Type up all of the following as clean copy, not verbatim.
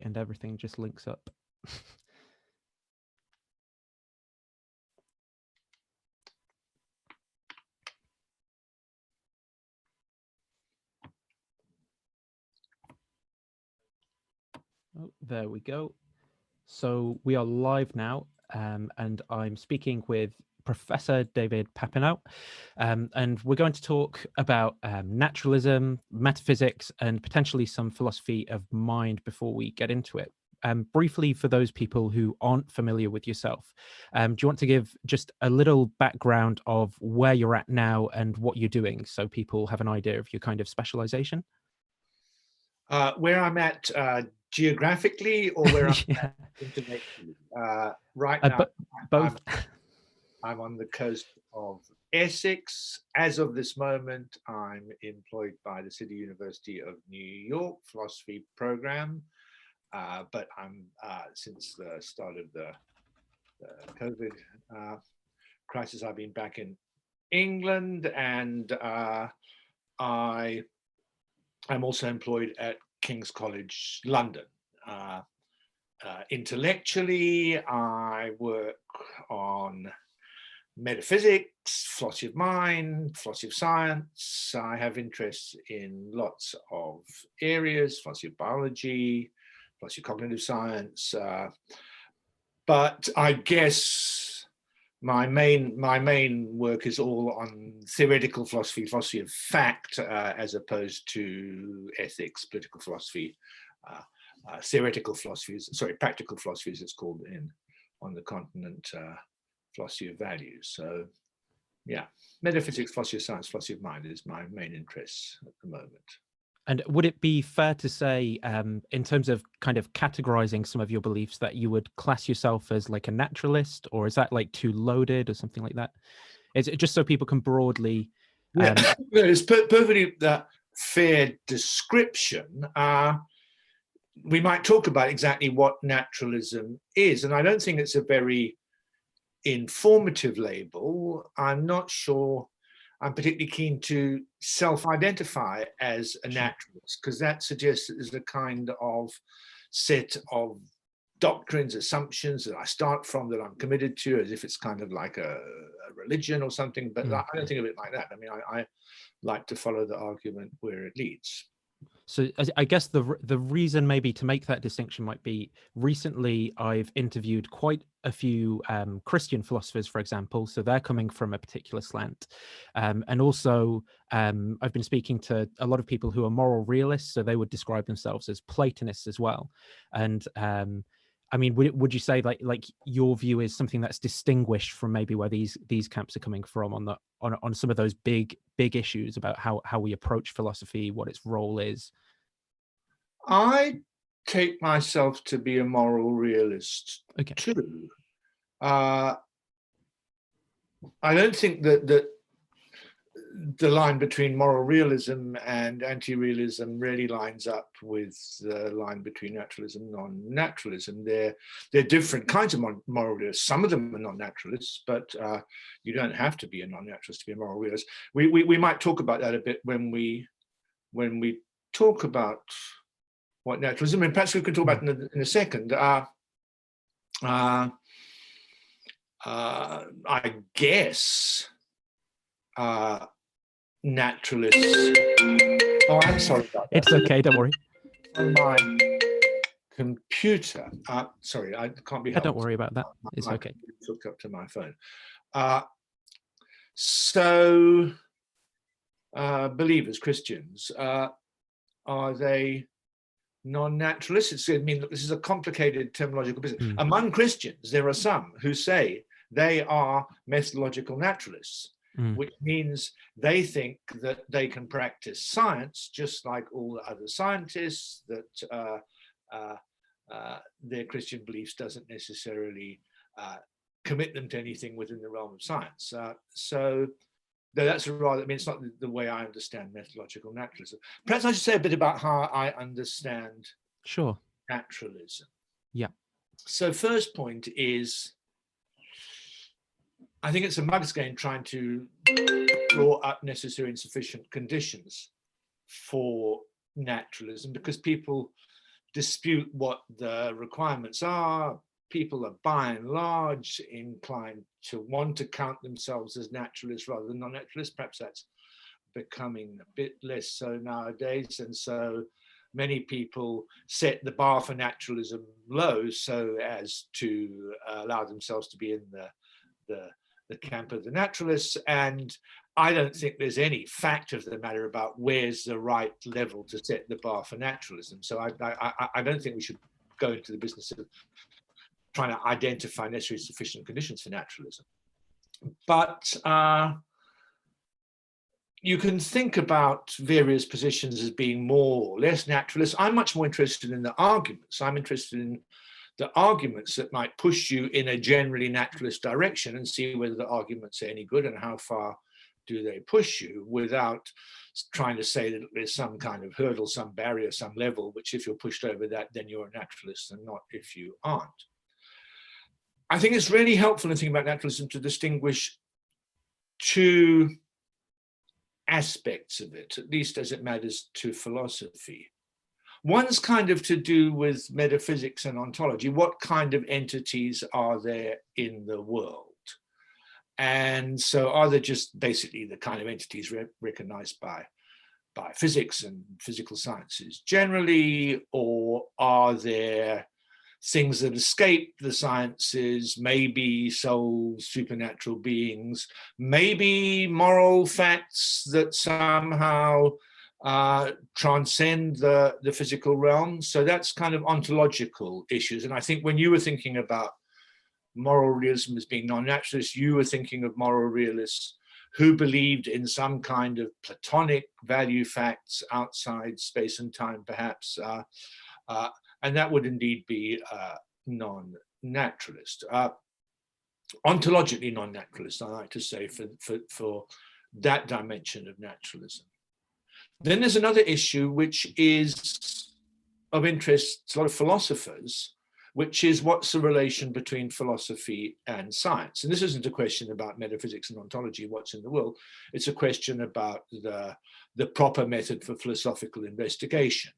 and everything just links up. Oh, there we go. So we are live now, and I'm speaking with Professor David Papineau, and we're going to talk about naturalism, metaphysics, and potentially some philosophy of mind before we get into it. Briefly, for those people who aren't familiar with yourself, do you want to give just a little background of where you're at now and what you're doing, so people have an idea of your kind of specialization? Where I'm at geographically, or where I'm at intellectually? Right now, both. I'm on the coast of Essex. As of this moment, I'm employed by the City University of New York philosophy program, but I'm since the start of the COVID crisis, I've been back in England, and I'm also employed at King's College London. Intellectually, I work on metaphysics, philosophy of mind, philosophy of science. I have interests in lots of areas: philosophy of biology, philosophy of cognitive science. But I guess my main work is all on theoretical philosophy, philosophy of fact, as opposed to ethics, political philosophy, theoretical philosophies. Sorry, practical philosophies, it's called on the continent. Philosophy of values. So, yeah, metaphysics, philosophy of science, philosophy of mind is my main interests at the moment. And would it be fair to say, in terms of kind of categorizing some of your beliefs, that you would class yourself as like a naturalist, or is that like too loaded or something like that? Is it just so people can broadly? Yeah, it's perfectly fair description. We might talk about exactly what naturalism is, and I don't think it's a very informative label. I'm not sure I'm particularly keen to self-identify as a naturalist, because that suggests that there's a kind of set of doctrines, assumptions that I start from, that I'm committed to, as if it's kind of like a religion or something. But I don't think of it like that. I mean, I like to follow the argument where it leads. So I guess the reason maybe to make that distinction might be, recently I've interviewed quite a few Christian philosophers, for example, so they're coming from a particular slant. And also I've been speaking to a lot of people who are moral realists, so they would describe themselves as Platonists as well. And I mean, would you say like your view is something that's distinguished from maybe where these camps are coming from on some of those big issues about how we approach philosophy, what its role is? I take myself to be a moral realist too. I don't think that the line between moral realism and anti-realism really lines up with the line between naturalism and non-naturalism. They're different kinds of moral realists. Some of them are non-naturalists, but you don't have to be a non-naturalist to be a moral realist. We might talk about that a bit when we talk about what naturalism, and perhaps we could talk about it in a second. I guess naturalists. Oh, I'm sorry about that. It's okay, don't worry. On my computer. Sorry, I can't be helped. Don't worry about that. It's okay. It's hooked up to my phone. So, believers, Christians, are they non-naturalists? I mean, look, this is a complicated terminological business. Among Christians, there are some who say they are methodological naturalists, which means they think that they can practice science just like all the other scientists, that their Christian beliefs doesn't necessarily commit them to anything within the realm of science. So that's rather, I mean, it's not the way I understand methodological naturalism. Perhaps I should say a bit about how I understand naturalism. Yeah. So first point is, I think it's a mug's game trying to draw up necessary and sufficient conditions for naturalism, because people dispute what the requirements are. People are by and large inclined to want to count themselves as naturalists rather than non-naturalists. Perhaps that's becoming a bit less so nowadays. And so many people set the bar for naturalism low so as to allow themselves to be in the camp of the naturalists. And I don't think there's any fact of the matter about where's the right level to set the bar for naturalism. So I don't think we should go into the business of trying to identify necessary sufficient conditions for naturalism. But you can think about various positions as being more or less naturalist. I'm much more interested in the arguments. I'm interested in the arguments that might push you in a generally naturalist direction and see whether the arguments are any good and how far do they push you, without trying to say that there's some kind of hurdle, some barrier, some level, which if you're pushed over that, then you're a naturalist, and not if you aren't. I think it's really helpful in thinking about naturalism to distinguish two aspects of it, at least as it matters to philosophy. One's kind of to do with metaphysics and ontology. What kind of entities are there in the world? And so are there just basically the kind of entities recognized by physics and physical sciences generally, or are there things that escape the sciences, maybe souls, supernatural beings, maybe moral facts that somehow transcend the physical realm? So that's kind of ontological issues. And I think when you were thinking about moral realism as being non-naturalist, you were thinking of moral realists who believed in some kind of Platonic value facts outside space and time, perhaps. And that would indeed be non-naturalist. Ontologically non-naturalist, I like to say, for that dimension of naturalism. Then there's another issue which is of interest to a lot of philosophers, which is what's the relation between philosophy and science? And this isn't a question about metaphysics and ontology, what's in the world. It's a question about the proper method for philosophical investigation.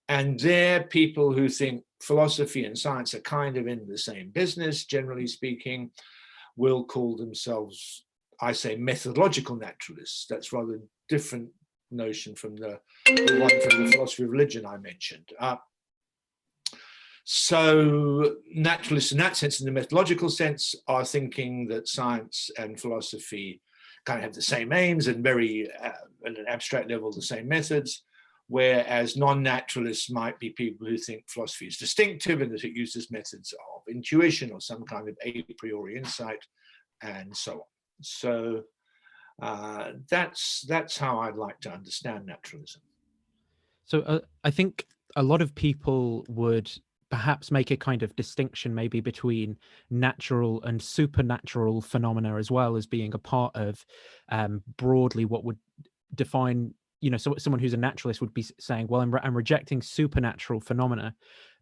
And there are people who think philosophy and science are kind of in the same business, generally speaking, will call themselves, I say, methodological naturalists. That's rather different notion from the one from the philosophy of religion I mentioned. So naturalists in that sense, in the methodological sense, are thinking that science and philosophy kind of have the same aims and very, at an abstract level, the same methods, whereas non-naturalists might be people who think philosophy is distinctive and that it uses methods of intuition or some kind of a priori insight, and so on. So that's how I'd like to understand naturalism. So I think a lot of people would perhaps make a kind of distinction maybe between natural and supernatural phenomena as well as being a part of broadly what would define, you know, so someone who's a naturalist would be saying, well, I'm rejecting supernatural phenomena.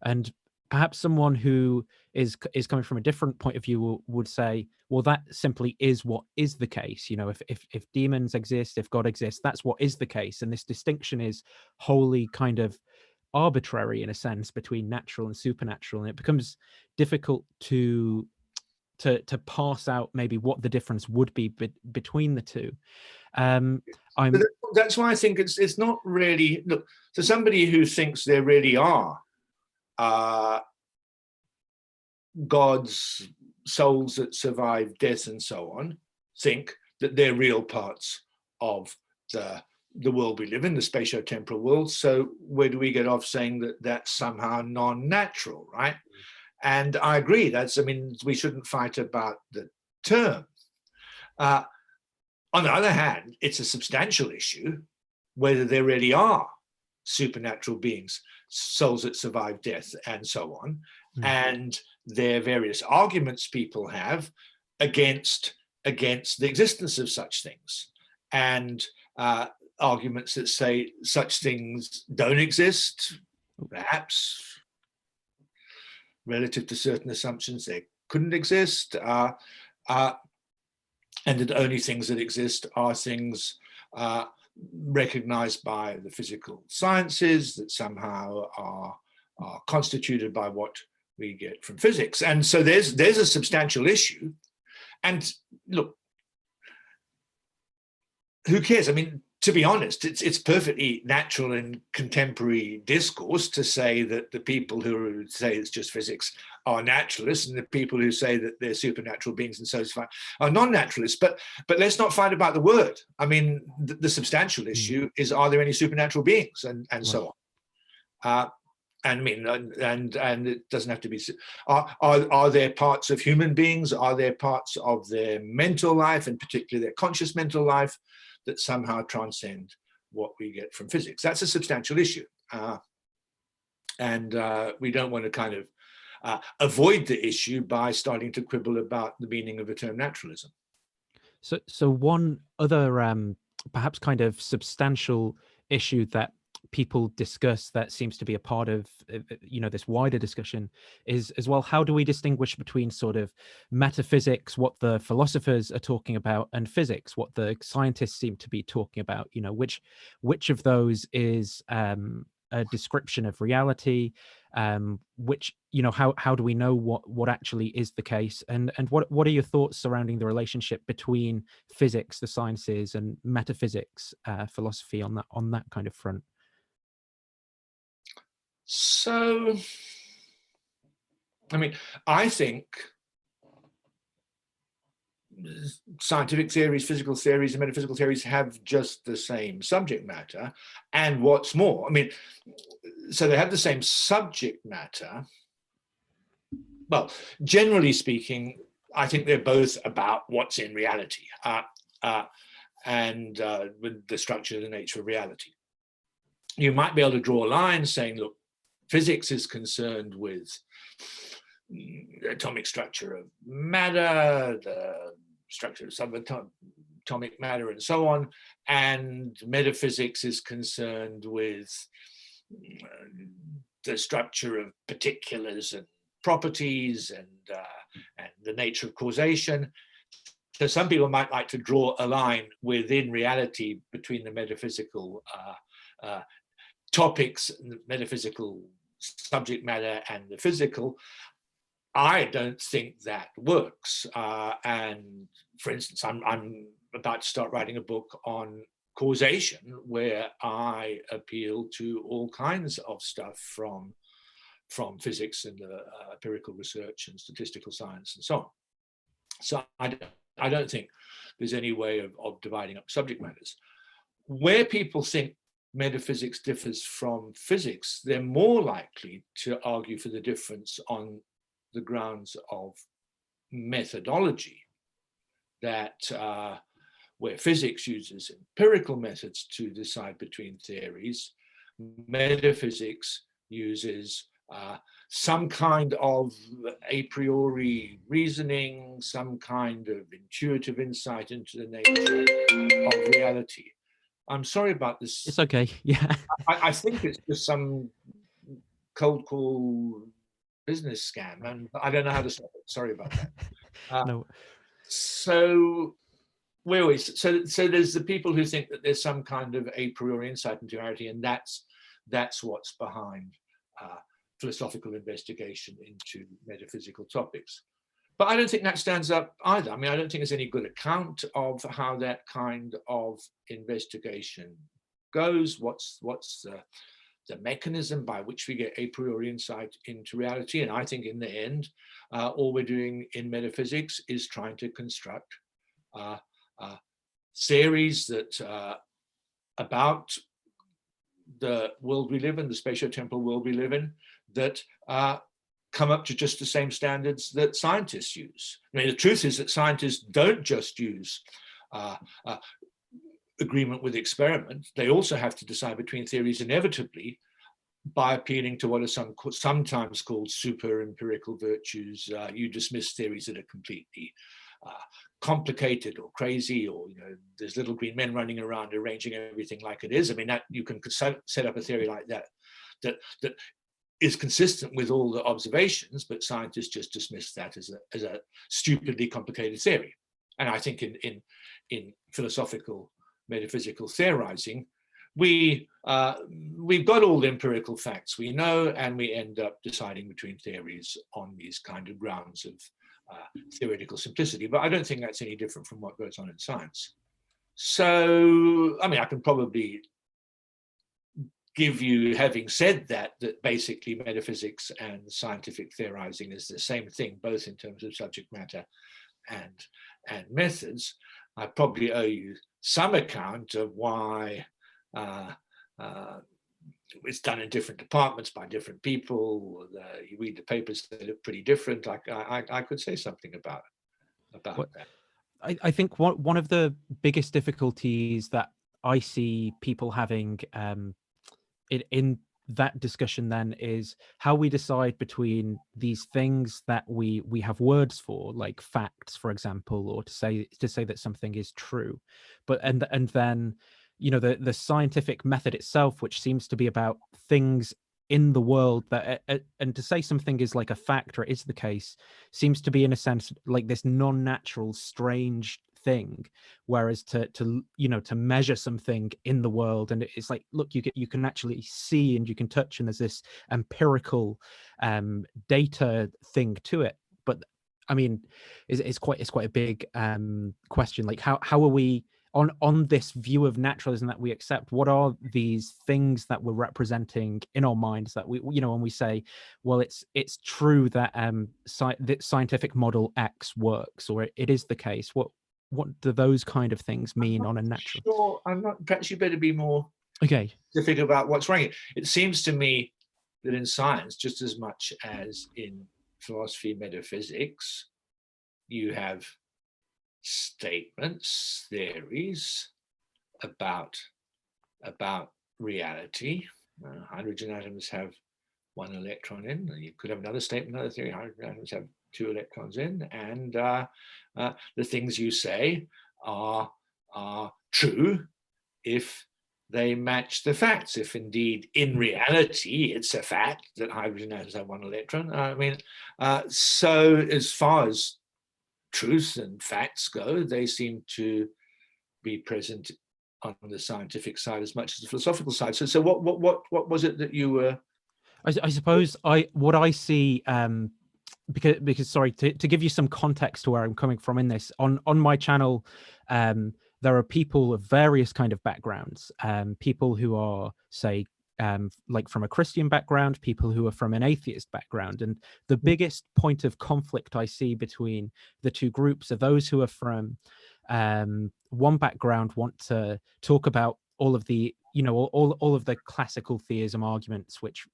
And perhaps someone who is coming from a different point of view would say, well, that simply is what is the case. You know, if demons exist, if God exists, that's what is the case. And this distinction is wholly kind of arbitrary in a sense between natural and supernatural, and it becomes difficult to parse out maybe what the difference would be between the two. That's why I think it's not really, look, to somebody who thinks there really are God's souls that survive death and so on, think that they're real parts of the world we live in, the spatio-temporal world. So where do we get off saying that that's somehow non-natural, right? And I agree, we shouldn't fight about the term. On the other hand, it's a substantial issue whether there really are supernatural beings, souls that survive death and so on. And there are various arguments people have against the existence of such things. And arguments that say such things don't exist, perhaps relative to certain assumptions they couldn't exist, and that only things that exist are things recognized by the physical sciences that somehow are constituted by what we get from physics. And so there's a substantial issue. And look, who cares? I mean, to be honest, it's perfectly natural in contemporary discourse to say that the people who say it's just physics are naturalists, and the people who say that they're supernatural beings and so on are non-naturalists. But let's not fight about the word. I mean, the substantial issue is, are there any supernatural beings, and so on. And I mean, and it doesn't have to be. Are there parts of human beings? Are there parts of their mental life, and particularly their conscious mental life, that somehow transcend what we get from physics? That's a substantial issue. And we don't want to kind of avoid the issue by starting to quibble about the meaning of the term naturalism. So one other perhaps kind of substantial issue that people discuss that seems to be a part of this wider discussion is as well, how do we distinguish between sort of metaphysics, what the philosophers are talking about, and physics, what the scientists seem to be talking about? Which of those is a description of reality, which how do we know what actually is the case, and what are your thoughts surrounding the relationship between physics, the sciences, and metaphysics, philosophy on that kind of front? So, I mean, I think scientific theories, physical theories, and metaphysical theories have just the same subject matter. And what's more, I mean, so they have the same subject matter. Well, generally speaking, I think they're both about what's in reality and with the structure and the nature of reality. You might be able to draw a line saying, look, physics is concerned with the atomic structure of matter, the structure of subatomic matter, and so on. And metaphysics is concerned with the structure of particulars and properties and the nature of causation. So some people might like to draw a line within reality between the metaphysical topics, the metaphysical subject matter, and the physical. I don't think that works. And for instance, I'm about to start writing a book on causation, where I appeal to all kinds of stuff from physics and empirical research and statistical science and so on. So I don't think there's any way of dividing up subject matters. Where people think metaphysics differs from physics, they're more likely to argue for the difference on the grounds of methodology, that where physics uses empirical methods to decide between theories, metaphysics uses some kind of a priori reasoning, some kind of intuitive insight into the nature of reality. I'm sorry about this. It's okay. Yeah. I think it's just some cold call business scam, and I don't know how to stop it. Sorry about that. No. So there's the people who think that there's some kind of a priori insight into reality, and that's what's behind philosophical investigation into metaphysical topics. But I don't think that stands up either. I mean, I don't think there's any good account of how that kind of investigation goes. What's the mechanism by which we get a priori insight into reality? And I think in the end, all we're doing in metaphysics is trying to construct theories that about the world we live in, the spatio-temporal world we live in, that come up to just the same standards that scientists use. I mean, the truth is that scientists don't just use agreement with experiment. They also have to decide between theories inevitably by appealing to what are sometimes called super empirical virtues. You dismiss theories that are completely complicated or crazy, or there's little green men running around arranging everything like it is. I mean, that you can set up a theory like that is consistent with all the observations, but scientists just dismiss that as a stupidly complicated theory. And I think in philosophical metaphysical theorizing, we've got all the empirical facts we know, and we end up deciding between theories on these kind of grounds of theoretical simplicity. But I don't think that's any different from what goes on in science. So, I mean, I can probably give you, having said that basically metaphysics and scientific theorizing is the same thing, both in terms of subject matter and methods. I probably owe you some account of why it's done in different departments by different people. You read the papers, they look pretty different. I could say something about that. I think one of the biggest difficulties that I see people having in that discussion then is how we decide between these things that we have words for, like facts, for example, or to say that something is true, but and then the scientific method itself, which seems to be about things in the world that and to say something is like a fact or is the case seems to be in a sense like this non-natural, strange thing, whereas to measure something in the world, and it's like, look, you can actually see and you can touch, and there's this empirical data thing to it. But I mean, it's quite a big question, like how are we on this view of naturalism that we accept, what are these things that we're representing in our minds that we when we say, well, it's true that the scientific model X works, or it is the case, what do those kind of things mean on a natural? Sure, I'm not. Perhaps you better be more specific about what's wrong. It seems to me that in science, just as much as in philosophy, metaphysics, you have statements, theories about reality. Hydrogen atoms have one electron in. You could have another statement, another theory. Hydrogen atoms have two electrons in, and the things you say are true if they match the facts. If indeed in reality it's a fact that hydrogen atoms have one electron. I mean, so as far as truth and facts go, they seem to be present on the scientific side as much as the philosophical side. So what was it that you were? I suppose what I see, because sorry, to give you some context to where I'm coming from in this, on my channel, there are people of various kind of backgrounds, people who are, say, like from a Christian background, people who are from an atheist background. And the biggest point of conflict I see between the two groups are those who are from one background want to talk about all of the, all of the classical theism arguments, which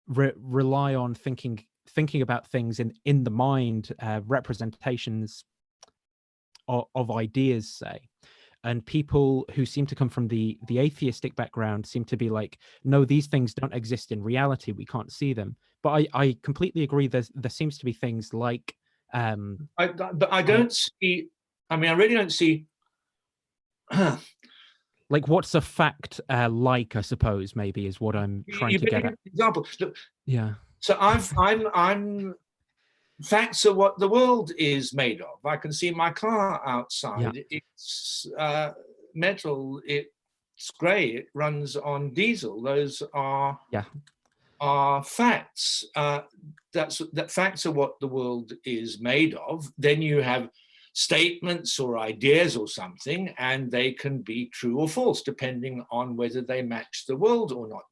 rely on thinking about things in the mind, representations of ideas, say. And people who seem to come from the atheistic background seem to be like, no, these things don't exist in reality, we can't see them. But I completely agree, there seems to be things like but I don't see, I mean, I really don't see like what's a fact like, I suppose, maybe is what I'm trying to get at. Example. Look, yeah. So I'm facts are what the world is made of. I can see my car outside. Yeah. It's metal. It's grey. It runs on diesel. Those are facts. That facts are what the world is made of. Then you have statements or ideas or something, and they can be true or false depending on whether they match the world or not.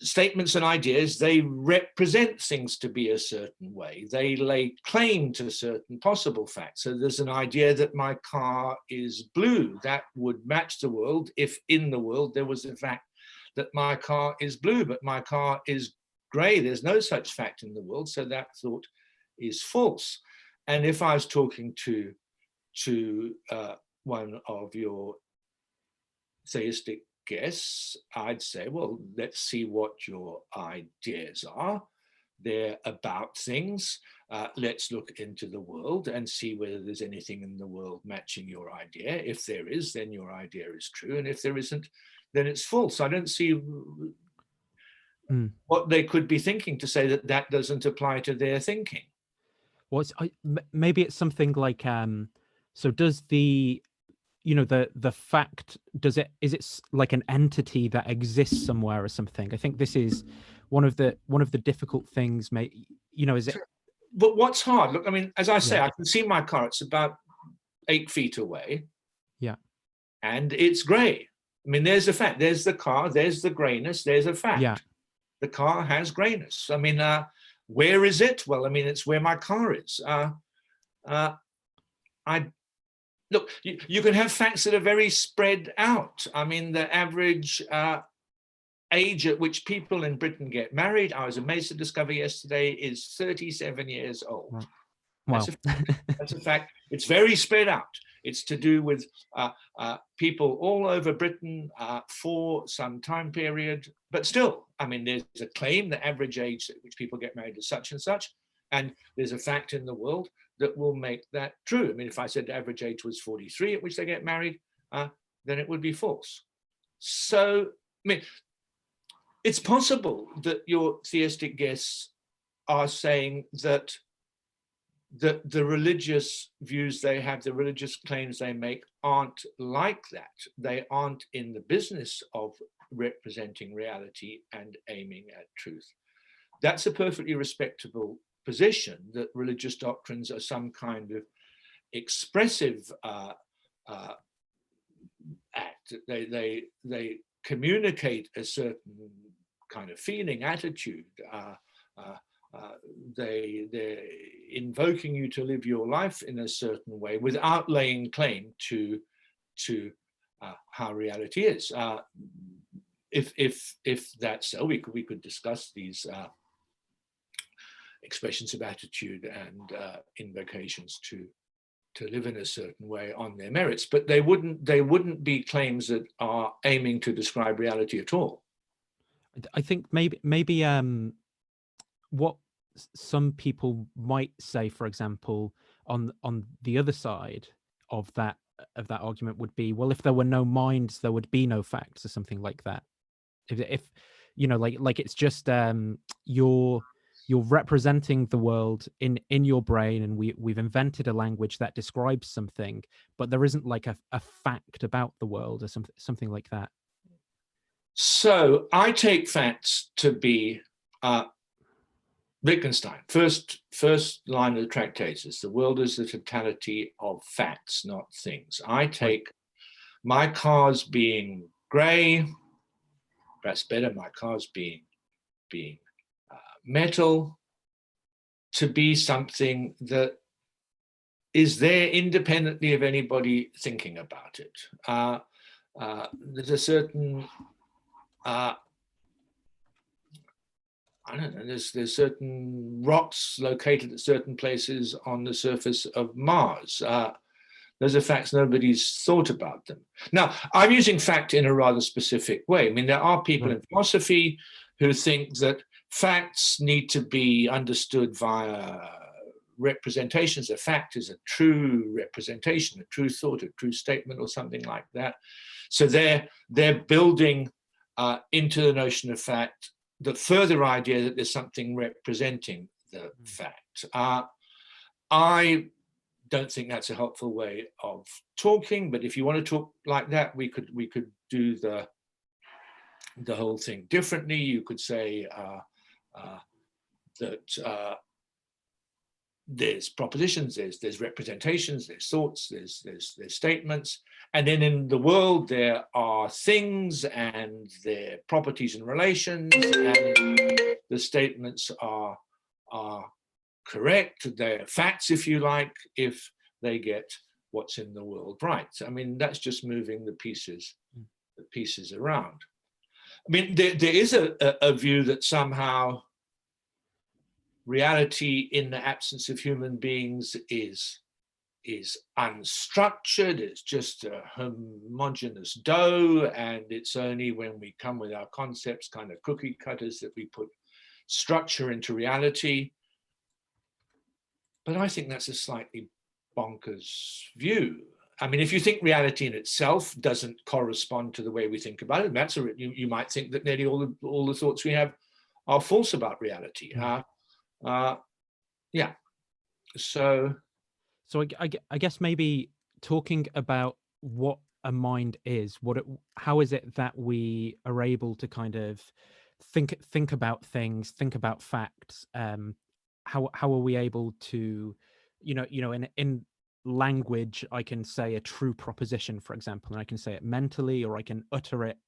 Statements and ideas, they represent things to be a certain way. They lay claim to certain possible facts. So there's an idea that my car is blue. That would match the world if in the world there was a fact that my car is blue, but my car is grey. There's no such fact in the world, so that thought is false. And if I was talking to one of your theistic guess, I'd say, well, let's see what your ideas are. They're about things. Let's look into the world and see whether there's anything in the world matching your idea. If there is, then your idea is true. And if there isn't, then it's false. I don't see what they could be thinking to say that that doesn't apply to their thinking. Well, maybe it's something like, so does the you know, the fact, is it like an entity that exists somewhere or something? I think this is one of the difficult things, you know, is it? But what's hard? Look, I mean, as I say, Yeah. I can see my car. It's about 8 feet away. Yeah. And it's grey. I mean, there's a fact. There's the car. There's the greyness. There's a fact. Yeah. The car has greyness. I mean, where is it? Well, I mean, it's where my car is. I look. You can have facts that are very spread out. I mean, the average age at which people in Britain get married, I was amazed to discover yesterday, is 37 years old. Right. Wow. That's a fact. It's very spread out. It's to do with people all over Britain for some time period. But still, I mean, there's a claim the average age at which people get married is such and such. And there's a fact in the world that will make that true. I mean, if I said the average age was 43 at which they get married, then it would be false. So, I mean, it's possible that your theistic guests are saying that the religious views they have, the religious claims they make aren't like that. They aren't in the business of representing reality and aiming at truth. That's a perfectly respectable position, that religious doctrines are some kind of expressive act. They communicate a certain kind of feeling, attitude. They're invoking you to live your life in a certain way without laying claim to how reality is. If that's so, we could discuss these expressions of attitude and invocations to live in a certain way on their merits, but they wouldn't be claims that are aiming to describe reality at all. I think maybe what some people might say, for example, on the other side of that argument would be, well, if there were no minds, there would be no facts, or something like that. If you know, like it's just you're representing the world in your brain, and we've invented a language that describes something, but there isn't like a fact about the world or something like that. So I take facts to be Wittgenstein, first line of the Tractatus, the world is the totality of facts, not things. I take my cars being grey, perhaps better, my cars being metal, to be something that is there independently of anybody thinking about it. There's a certain I don't know, there's certain rocks located at certain places on the surface of Mars. Those are facts, nobody's thought about them. Now, I'm using fact in a rather specific way. I mean, there are people in philosophy who think that facts need to be understood via representations. A fact is a true representation, a true thought, a true statement, or something like that. So they're building into the notion of fact the further idea that there's something representing the fact. I don't think that's a helpful way of talking, but if you want to talk like that, we could do the whole thing differently. You could say that there's propositions, there's representations, there's thoughts, there's statements, and then in the world there are things and their properties and relations, and the statements are correct, they're facts, if you like, if they get what's in the world right. I mean, that's just moving the pieces around. I mean, there is a view that somehow reality in the absence of human beings is unstructured, it's just a homogeneous dough, and it's only when we come with our concepts, kind of cookie cutters, that we put structure into reality. But I think that's a slightly bonkers view. I mean, if you think reality in itself doesn't correspond to the way we think about it, you might think that nearly all the thoughts we have are false about reality. Yeah. So I guess maybe talking about what a mind is, how is it that we are able to kind of think about things, think about facts. How are we able to, in language, I can say a true proposition, for example, and I can say it mentally, or I can utter it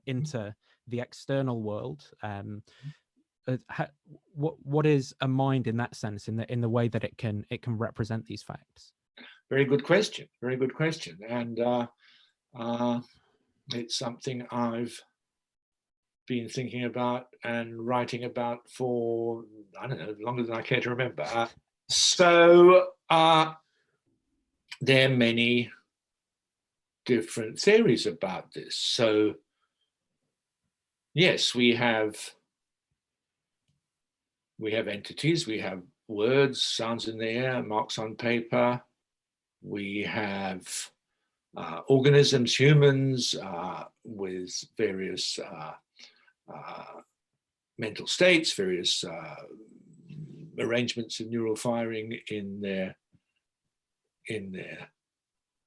into the external world. What is a mind in that sense, in the way that it can represent these facts? Very good question. Very good question. And it's something I've been thinking about and writing about for, I don't know, longer than I care to remember. So there are many different theories about this. So yes, we have entities, we have words, sounds in the air, marks on paper. We have organisms, humans, with various mental states, various arrangements of neural firing in their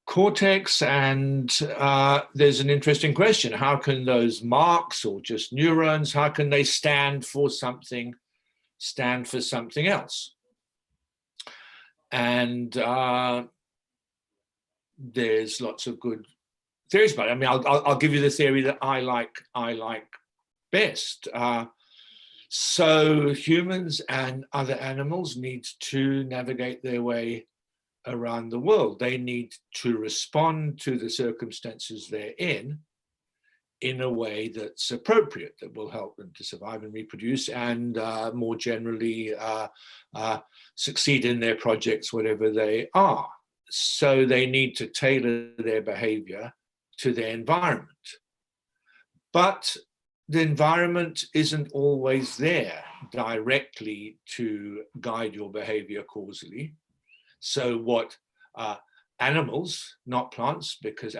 cortex. And there's an interesting question: how can those marks, or just neurons, how can they stand for something else? And there's lots of good theories about it. I mean, I'll give you the theory that I like best. So humans and other animals need to navigate their way around the world. They need to respond to the circumstances they're in a way that's appropriate, that will help them to survive and reproduce, and more generally succeed in their projects, whatever they are. So they need to tailor their behavior to their environment. But the environment isn't always there directly to guide your behavior causally. So what animals, not plants, because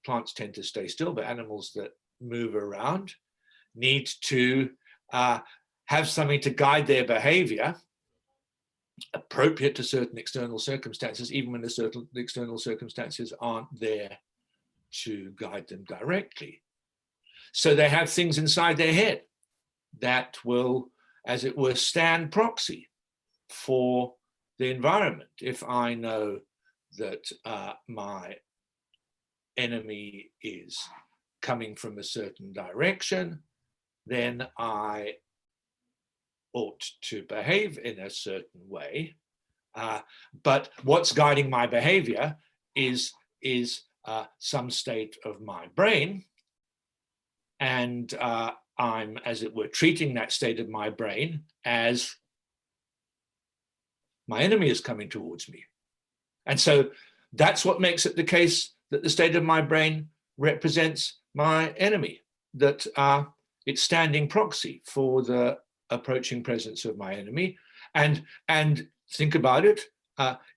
plants tend to stay still, but animals that move around need to have something to guide their behavior appropriate to certain external circumstances, even when the external circumstances aren't there to guide them directly. So they have things inside their head that will, as it were, stand proxy for the environment. If I know that my enemy is coming from a certain direction, then I ought to behave in a certain way. But what's guiding my behavior is some state of my brain. And I'm, as it were, treating that state of my brain as my enemy is coming towards me. And so that's what makes it the case that the state of my brain represents my enemy, that it's standing proxy for the approaching presence of my enemy. And think about it,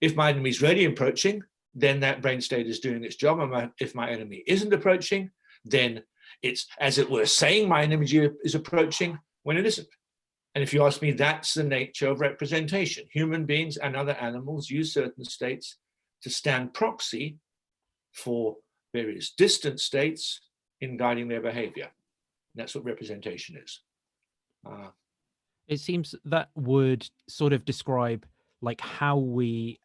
if my enemy is really approaching, then that brain state is doing its job. And if my enemy isn't approaching, then it's, as it were, saying my enemy is approaching when it isn't. And if you ask me, that's the nature of representation. Human beings and other animals use certain states to stand proxy for various distant states in guiding their behavior. And that's what representation is. It seems that would sort of describe like how we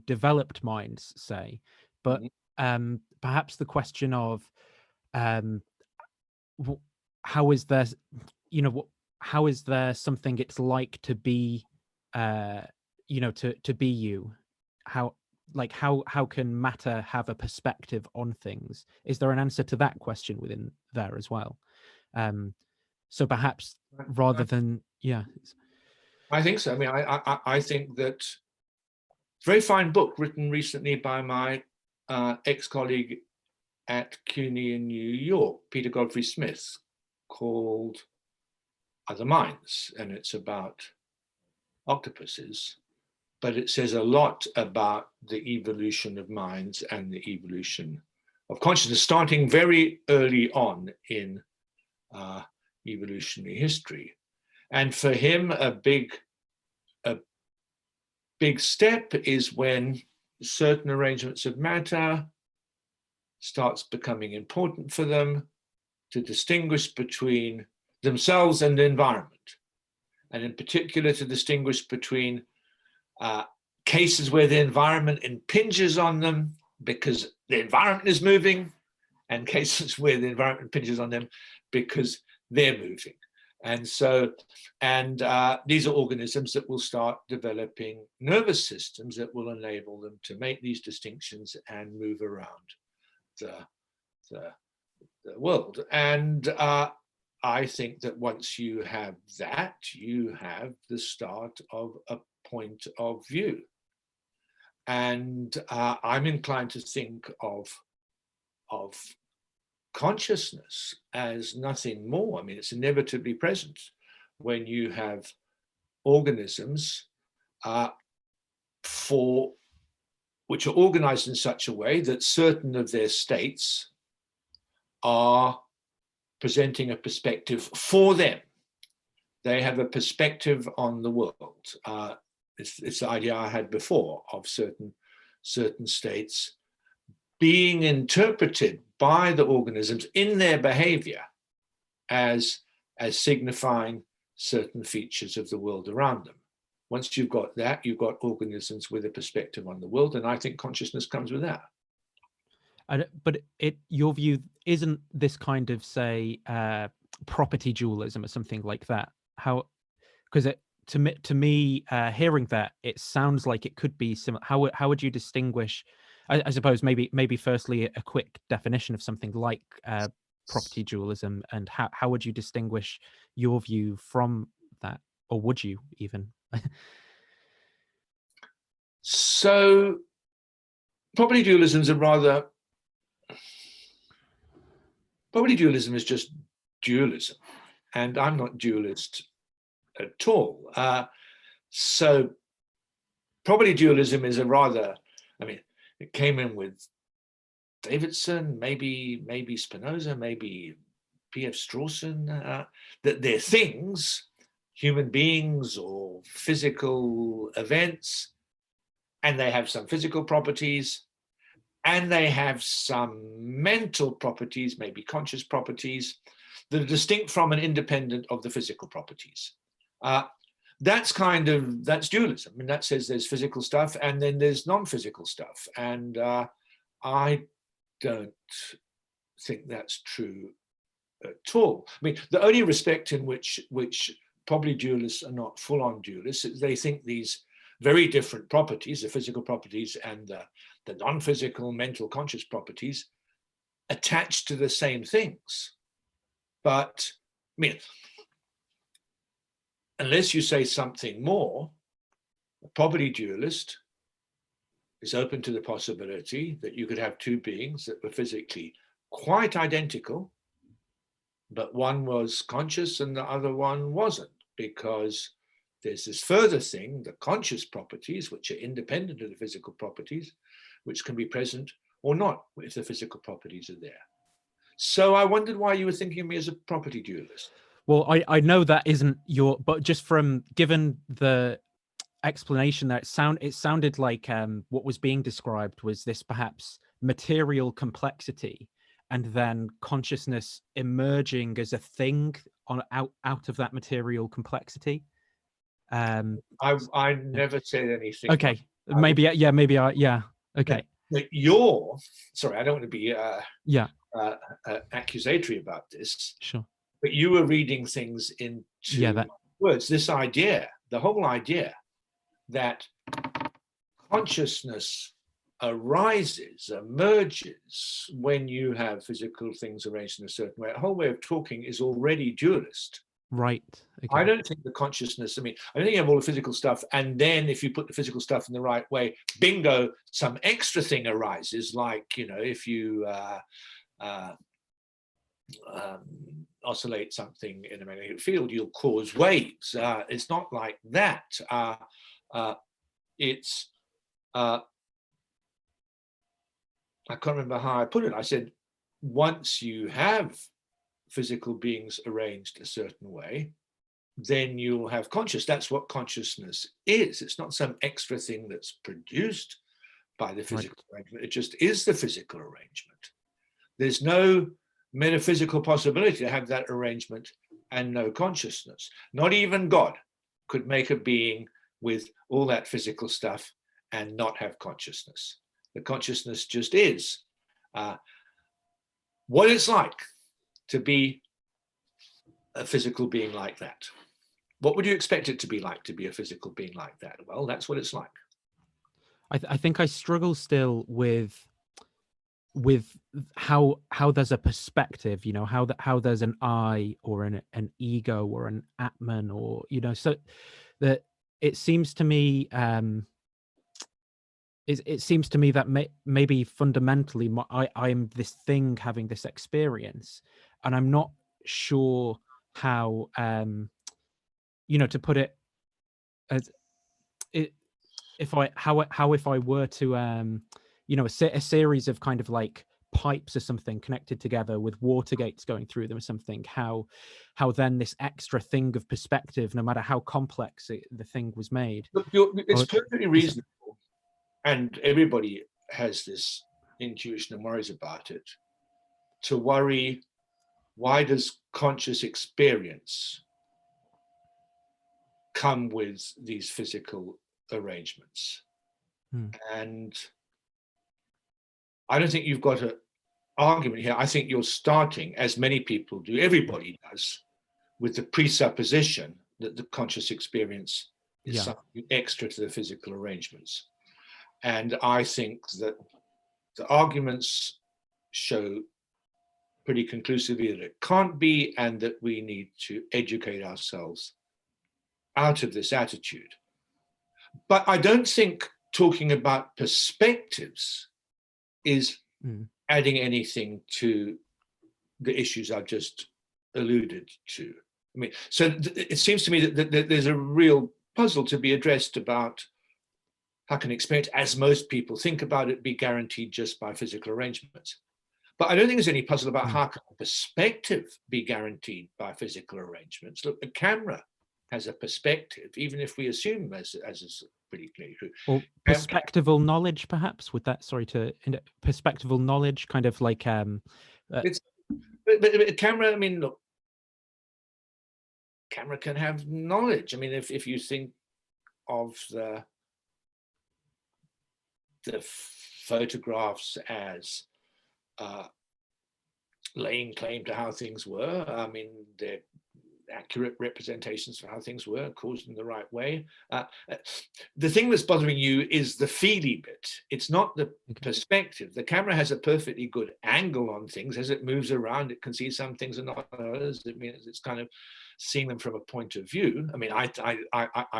developed minds, say, but perhaps the question of how is there, how is there something it's like to be, to be you? How can matter have a perspective on things? Is there an answer to that question within there as well? So perhaps rather than, yeah. I think so. I mean, I think that it's a very fine book written recently by my ex-colleague at CUNY in New York, Peter Godfrey Smith, called Other Minds, and it's about octopuses, but it says a lot about the evolution of minds and the evolution of consciousness, starting very early on in evolutionary history. And for him, a big step is when certain arrangements of matter starts becoming important for them to distinguish between themselves and the environment, and in particular to distinguish between cases where the environment impinges on them because the environment is moving, and cases where the environment impinges on them because they're moving. And so, these are organisms that will start developing nervous systems that will enable them to make these distinctions and move around the world. And I think that once you have that, you have the start of a point of view. And I'm inclined to think of consciousness as nothing more. I mean, it's inevitably present when you have organisms which are organized in such a way that certain of their states are presenting a perspective for them. They have a perspective on the world. It's the idea I had before of certain states being interpreted by the organisms in their behavior as signifying certain features of the world around them. Once you've got that, you've got organisms with a perspective on the world, and I think consciousness comes with that. But your view isn't this kind of, say, property dualism or something like that? How? Because to me, hearing that, it sounds like it could be similar. How would you distinguish? I suppose maybe firstly a quick definition of something like property dualism, and how would you distinguish your view from that, or would you even? So, property dualism is property dualism is just dualism, and I'm not dualist at all. So, property dualism is it came in with Davidson, maybe Spinoza, maybe P.F. Strawson, that they're things, human beings or physical events, and they have some physical properties, and they have some mental properties, maybe conscious properties, that are distinct from and independent of the physical properties. That's dualism. I mean, that says there's physical stuff and then there's non-physical stuff. And I don't think that's true at all. I mean, the only respect in which probably dualists are not full-on dualists is they think these very different properties, the physical properties and the non-physical mental conscious properties, attached to the same things. But I mean, unless you say something more, a property dualist is open to the possibility that you could have two beings that were physically quite identical, but one was conscious and the other one wasn't, because there's this further thing, the conscious properties, which are independent of the physical properties, which can be present or not if the physical properties are there. So I wondered why you were thinking of me as a property dualist. Well, I know that isn't but just from given the explanation that it sounded like what was being described was this perhaps material complexity, and then consciousness emerging as a thing out of that material complexity. I never said anything. Okay, maybe yeah. Okay. Sorry, I don't want to be accusatory about this. Sure. But you were reading things into words. This idea, the whole idea that consciousness emerges when you have physical things arranged in a certain way. A whole way of talking is already dualist. Right. Okay. I don't think the consciousness, I don't think you have all the physical stuff, and then if you put the physical stuff in the right way, bingo, some extra thing arises, like, if you oscillate something in a magnetic field, you'll cause waves. It's not like that. It's I can't remember how I put it. I said, once you have physical beings arranged a certain way, then you'll have conscious. That's what consciousness is. It's not some extra thing that's produced by the physical arrangement. It just is the physical arrangement. There's no metaphysical possibility to have that arrangement and no consciousness. Not even God could make a being with all that physical stuff and not have consciousness. The consciousness just is. What it's like to be a physical being like that. What would you expect it to be a physical being like that? Well, that's what it's like. I think I struggle still with how there's a perspective, you know, how there's an I or an ego or an Atman, or, you know, so that it seems to me it seems to me that maybe fundamentally I'm this thing having this experience, and I'm not sure how you know, to put it as it, if I were to you know, a series of kind of like pipes or something connected together with water gates going through them or something, how then this extra thing of perspective, no matter how complex the thing was made. Look, it's perfectly reasonable, and everybody has this intuition and worries about it, to worry, why does conscious experience come with these physical arrangements? And I don't think you've got an argument here. I think you're starting, as many people do, everybody does, with the presupposition that the conscious experience is something extra to the physical arrangements. And I think that the arguments show pretty conclusively that it can't be, and that we need to educate ourselves out of this attitude. But I don't think talking about perspectives is adding anything to the issues I've just alluded to. I mean, so it seems to me that there's a real puzzle to be addressed about how can experience, as most people think about it, be guaranteed just by physical arrangements. But I don't think there's any puzzle about how can perspective be guaranteed by physical arrangements. Look, the camera has a perspective, even if we assume, as is pretty clearly true. Or perspectival knowledge, perhaps, with that, perspectival knowledge, kind of like but camera, I mean, look, camera can have knowledge. I mean, if you think of the photographs as laying claim to how things were, I mean, they're accurate representations of how things were, caused in the right way. The thing that's bothering you is the feely bit. It's not the perspective. The camera has a perfectly good angle on things. As it moves around, it can see some things and not others. It means it's kind of seeing them from a point of view. I mean, I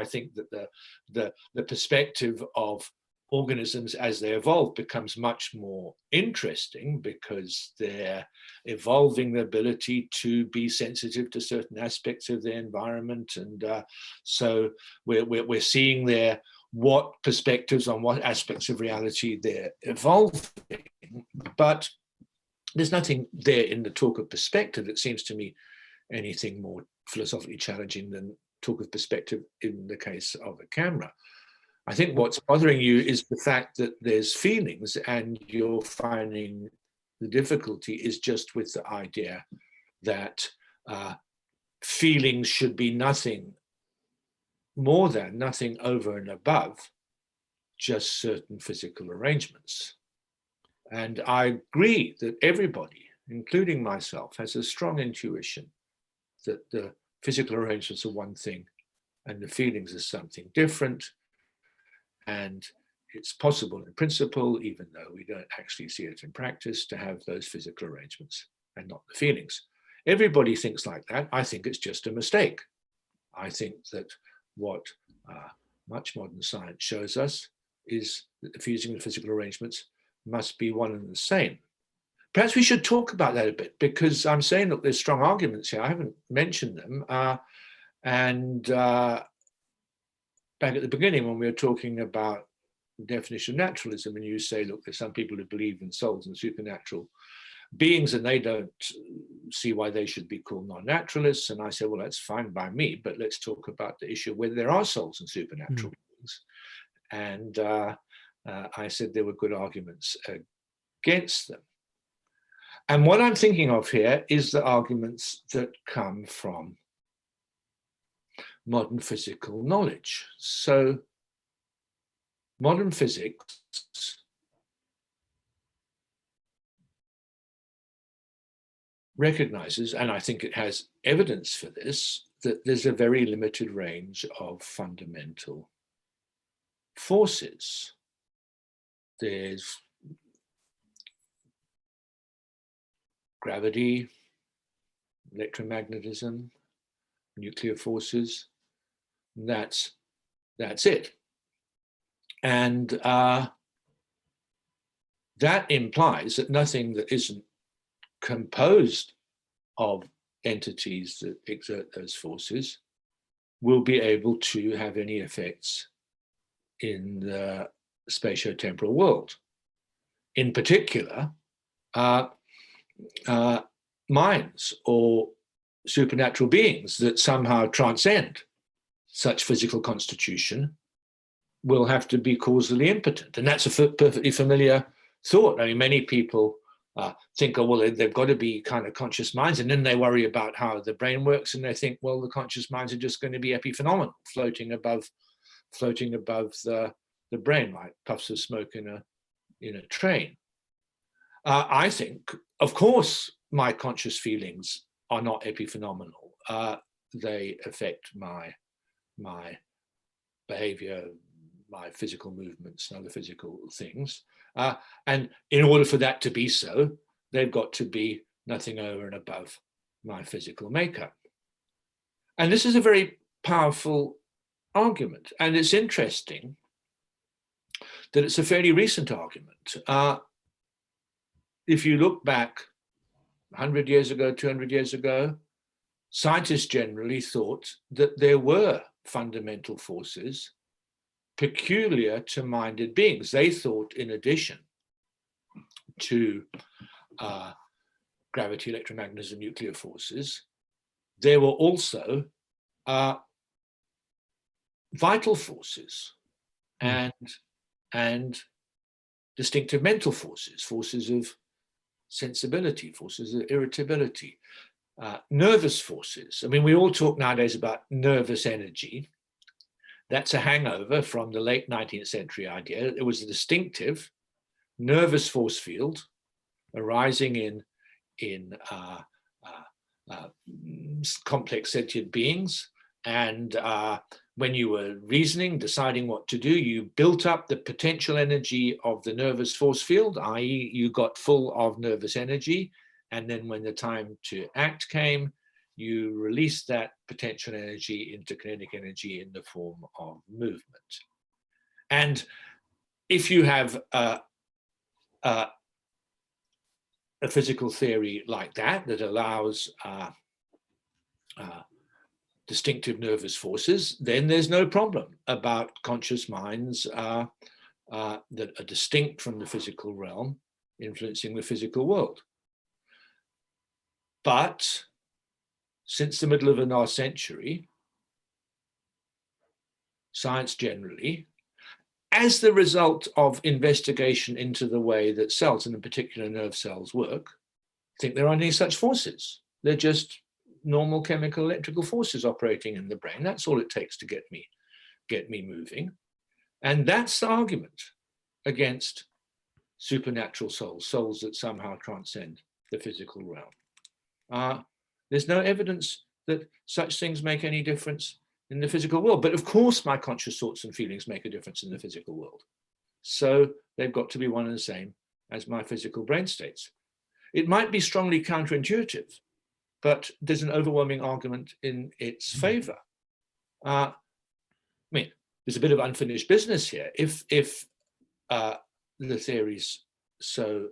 think that the perspective of organisms as they evolve becomes much more interesting, because they're evolving the ability to be sensitive to certain aspects of their environment, and so we're seeing there what perspectives on what aspects of reality they're evolving. But there's nothing there in the talk of perspective that seems to me anything more philosophically challenging than talk of perspective in the case of a camera. I think what's bothering you is the fact that there's feelings, and you're finding the difficulty is just with the idea that feelings should be nothing more than, nothing over and above, just certain physical arrangements. And I agree that everybody, including myself, has a strong intuition that the physical arrangements are one thing and the feelings are something different. And it's possible in principle, even though we don't actually see it in practice, to have those physical arrangements and not the feelings. Everybody thinks like that. I think it's just a mistake. I think that what much modern science shows us is that the fusing and physical arrangements must be one and the same. Perhaps we should talk about that a bit, because I'm saying that there's strong arguments here. I haven't mentioned them. Back at the beginning, when we were talking about the definition of naturalism, and you say, look, there's some people who believe in souls and supernatural beings, and they don't see why they should be called non-naturalists. And I said, well, that's fine by me, but let's talk about the issue of whether there are souls and supernatural beings. And I said there were good arguments against them. And what I'm thinking of here is the arguments that come from modern physical knowledge. So modern physics recognizes, and I think it has evidence for this, that there's a very limited range of fundamental forces. There's gravity, electromagnetism, nuclear forces. That's it. And that implies that nothing that isn't composed of entities that exert those forces will be able to have any effects in the spatio-temporal world. In particular, minds or supernatural beings that somehow transcend such physical constitution will have to be causally impotent. And that's a perfectly familiar thought. I mean, many people think, oh, well, they've got to be kind of conscious minds, and then they worry about how the brain works, and they think, well, the conscious minds are just going to be epiphenomenal, floating above the brain like puffs of smoke in a train. I think, of course, my conscious feelings are not epiphenomenal. They affect my behavior, my physical movements, and other physical things. And in order for that to be so, they've got to be nothing over and above my physical makeup. And this is a very powerful argument. And it's interesting that it's a fairly recent argument. If you look back 100 years ago, 200 years ago, scientists generally thought that there were fundamental forces peculiar to minded beings. They thought, in addition to gravity, electromagnetism, nuclear forces, there were also vital forces and distinctive mental forces, forces of sensibility, forces of irritability, nervous forces. I mean, we all talk nowadays about nervous energy. That's a hangover from the late 19th century idea. It was a distinctive nervous force field arising in complex sentient beings. And when you were reasoning, deciding what to do, you built up the potential energy of the nervous force field, i.e. you got full of nervous energy. And then when the time to act came, you release that potential energy into kinetic energy in the form of movement. And if you have a physical theory like that allows distinctive nervous forces, then there's no problem about conscious minds that are distinct from the physical realm influencing the physical world. But since the middle of the last century, science generally, as the result of investigation into the way that cells, and in particular nerve cells, work, think there aren't any such forces. They're just normal chemical electrical forces operating in the brain. That's all it takes to get me moving. And that's the argument against supernatural souls that somehow transcend the physical realm. There's no evidence that such things make any difference in the physical world. But of course, my conscious thoughts and feelings make a difference in the physical world. So they've got to be one and the same as my physical brain states. It might be strongly counterintuitive, but there's an overwhelming argument in its favor. I mean, there's a bit of unfinished business here. If the theory's so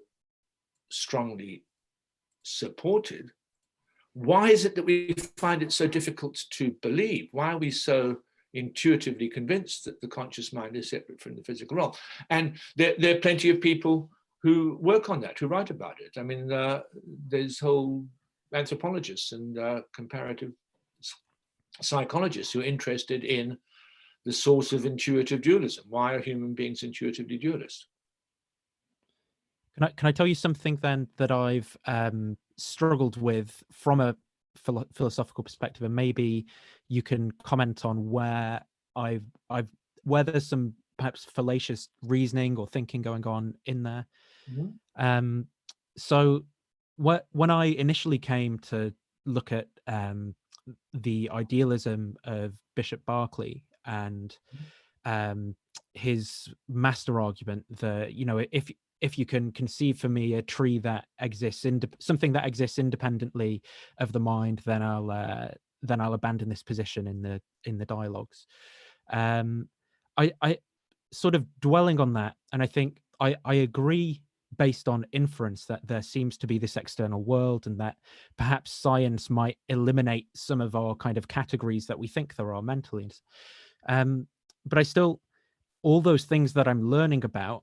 strongly supported, why is it that we find it so difficult to believe? Why are we so intuitively convinced that the conscious mind is separate from the physical realm? And there are plenty of people who work on that, who write about it. I mean, there's whole anthropologists and comparative psychologists who are interested in the source of intuitive dualism. Why are human beings intuitively dualist? Can I tell you something then that I've struggled with from a philosophical perspective, and maybe you can comment on where I've where there's some perhaps fallacious reasoning or thinking going on in there. Mhm. So when I initially came to look at the idealism of Bishop Berkeley and his master argument that, you know, if you can conceive for me a tree that exists something that exists independently of the mind, then I'll abandon this position in the dialogues. I sort of dwelling on that, and I think I agree based on inference that there seems to be this external world, and that perhaps science might eliminate some of our kind of categories that we think there are mentally. But I still, all those things that I'm learning about,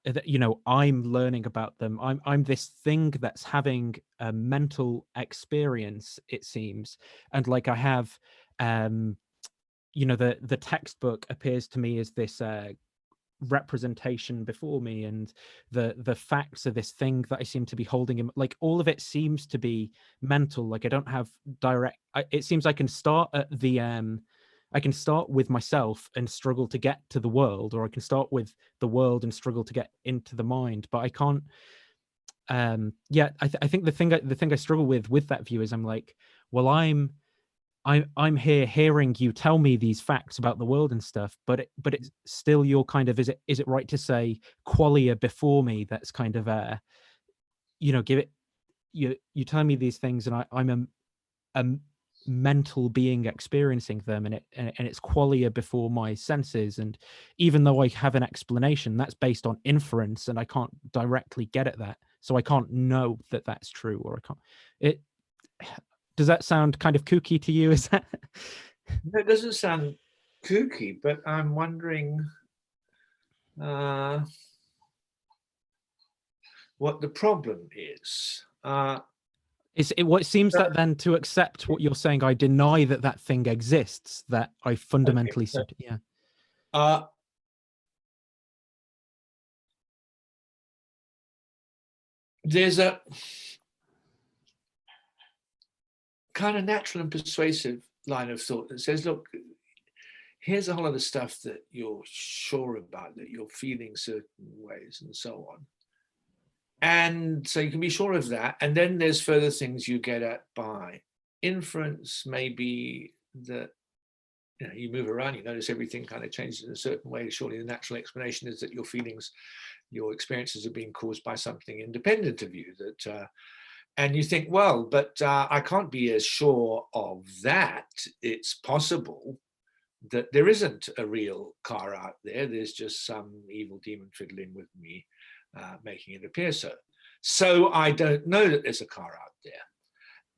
that, you know, I'm learning about them. I'm this thing that's having a mental experience, it seems, and like I have, you know, the textbook appears to me as this representation before me, and the facts are this thing that I seem to be holding in, like all of it seems to be mental. Like I don't have direct, it seems I can start at the I can start with myself and struggle to get to the world, or I can start with the world and struggle to get into the mind, but I can't. Yeah, I think the thing I struggle with that view is I'm like, well, I'm here hearing you tell me these facts about the world and stuff, but it's still your kind of, is it right to say qualia before me, that's kind of you know, give it, you tell me these things, and I'm a mental being experiencing them, and it's qualia before my senses, and even though I have an explanation, that's based on inference, and I can't directly get at that, so I can't know that that's true, or I can't it. Does that sound kind of kooky to you? Is that That doesn't sound kooky, but I'm wondering what the problem is. is it what seems that then to accept what you're saying, I deny that that thing exists, that I fundamentally Okay, said, yeah. There's a kind of natural and persuasive line of thought that says, look, here's a whole lot of stuff that you're sure about, that you're feeling certain ways and so on. And so you can be sure of that. And then there's further things you get at by inference, maybe that, you know, you move around, you notice everything kind of changes in a certain way. Surely the natural explanation is that your feelings, your experiences are being caused by something independent of you. That and you think, well, but I can't be as sure of that. It's possible that there isn't a real car out there. There's just some evil demon fiddling with me, making it appear so. So I don't know that there's a car out there.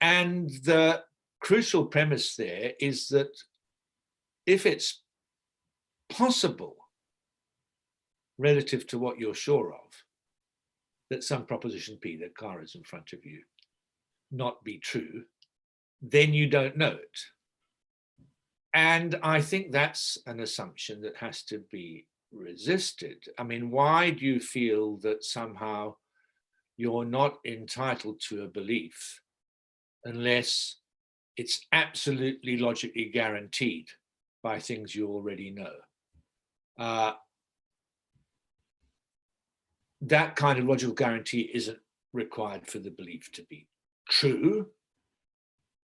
And the crucial premise there is that if it's possible, relative to what you're sure of, that some proposition P, that car is in front of you, not be true, then you don't know it. And I think that's an assumption that has to be resisted. I mean, why do you feel that somehow you're not entitled to a belief unless it's absolutely logically guaranteed by things you already know? That kind of logical guarantee isn't required for the belief to be true.